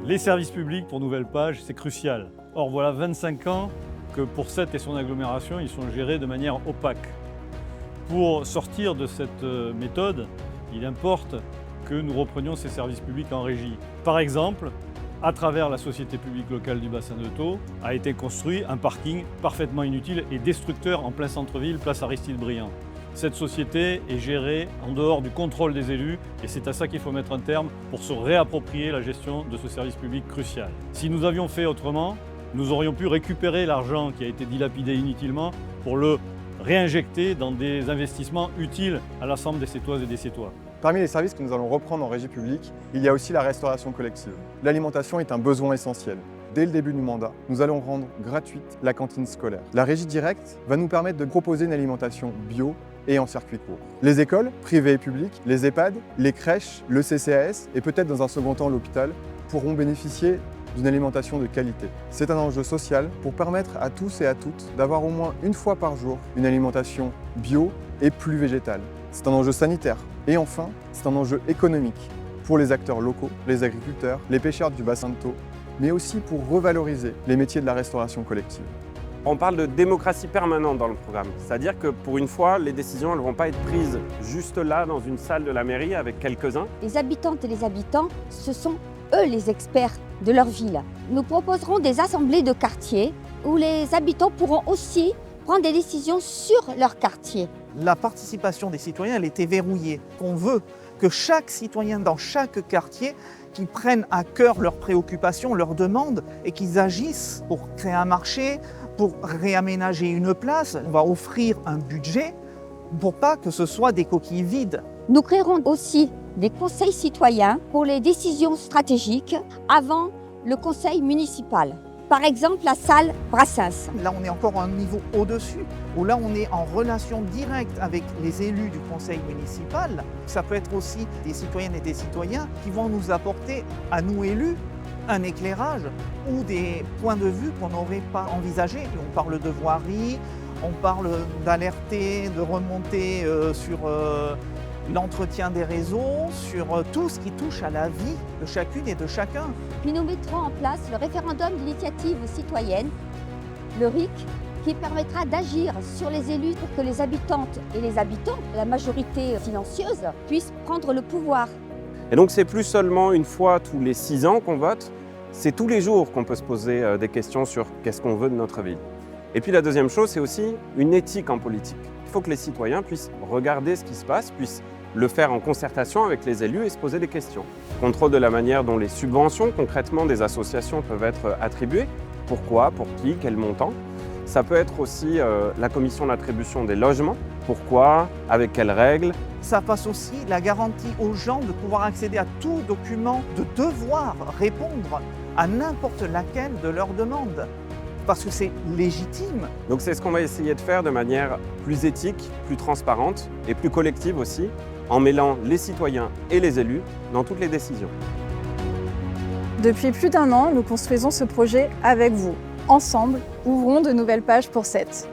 Les services publics pour Nouvelle Page, c'est crucial. Or, voilà 25 ans que pour Sète et son agglomération, ils sont gérés de manière opaque. Pour sortir de cette méthode, il importe que nous reprenions ces services publics en régie. Par exemple, à travers la société publique locale du bassin de Thau, a été construit un parking parfaitement inutile et destructeur en plein centre-ville, place Aristide-Briand. Cette société est gérée en dehors du contrôle des élus et c'est à ça qu'il faut mettre un terme pour se réapproprier la gestion de ce service public crucial. Si nous avions fait autrement, nous aurions pu récupérer l'argent qui a été dilapidé inutilement pour le réinjecter dans des investissements utiles à l'ensemble des Sétoises et des Sétois. Parmi les services que nous allons reprendre en régie publique, il y a aussi la restauration collective. L'alimentation est un besoin essentiel. Dès le début du mandat, nous allons rendre gratuite la cantine scolaire. La régie directe va nous permettre de proposer une alimentation bio et en circuit court. Les écoles, privées et publiques, les EHPAD, les crèches, le CCAS et peut-être dans un second temps l'hôpital pourront bénéficier d'une alimentation de qualité. C'est un enjeu social pour permettre à tous et à toutes d'avoir au moins une fois par jour une alimentation bio et plus végétale. C'est un enjeu sanitaire. Et enfin, c'est un enjeu économique pour les acteurs locaux, les agriculteurs, les pêcheurs du bassin de Thau, mais aussi pour revaloriser les métiers de la restauration collective. On parle de démocratie permanente dans le programme, c'est-à-dire que pour une fois, les décisions ne vont pas être prises juste là, dans une salle de la mairie avec quelques-uns. Les habitantes et les habitants, ce sont eux les experts de leur ville. Nous proposerons des assemblées de quartier où les habitants pourront aussi prendre des décisions sur leur quartier. La participation des citoyens, elle était verrouillée. On veut que chaque citoyen dans chaque quartier qui prennent à cœur leurs préoccupations, leurs demandes et qu'ils agissent pour créer un marché, pour réaménager une place. On va offrir un budget pour pas que ce soit des coquilles vides. Nous créerons aussi des conseils citoyens pour les décisions stratégiques avant le conseil municipal. Par exemple, la salle Brassens. Là, on est encore un niveau au-dessus, où là, on est en relation directe avec les élus du conseil municipal. Ça peut être aussi des citoyennes et des citoyens qui vont nous apporter, à nous élus, un éclairage ou des points de vue qu'on n'aurait pas envisagés. On parle de voirie, on parle d'alerter, de remonter sur l'entretien des réseaux, sur tout ce qui touche à la vie de chacune et de chacun. Puis nous mettrons en place le référendum d'initiative citoyenne, le RIC, qui permettra d'agir sur les élus pour que les habitantes et les habitants, la majorité silencieuse, puissent prendre le pouvoir. Et donc c'est plus seulement une fois tous les 6 ans qu'on vote, c'est tous les jours qu'on peut se poser des questions sur qu'est-ce qu'on veut de notre ville. Et puis la deuxième chose, c'est aussi une éthique en politique. Il faut que les citoyens puissent regarder ce qui se passe, puissent le faire en concertation avec les élus et se poser des questions. Contrôle de la manière dont les subventions concrètement des associations peuvent être attribuées, pourquoi, pour qui, quel montant. Ça peut être aussi la commission d'attribution des logements, pourquoi, avec quelles règles. Ça passe aussi la garantie aux gens de pouvoir accéder à tout document, de devoir répondre à n'importe laquelle de leurs demandes. Parce que c'est légitime. Donc c'est ce qu'on va essayer de faire de manière plus éthique, plus transparente et plus collective aussi, en mêlant les citoyens et les élus dans toutes les décisions. Depuis plus d'1 an, nous construisons ce projet avec vous. Ensemble, ouvrons de nouvelles pages pour Sète.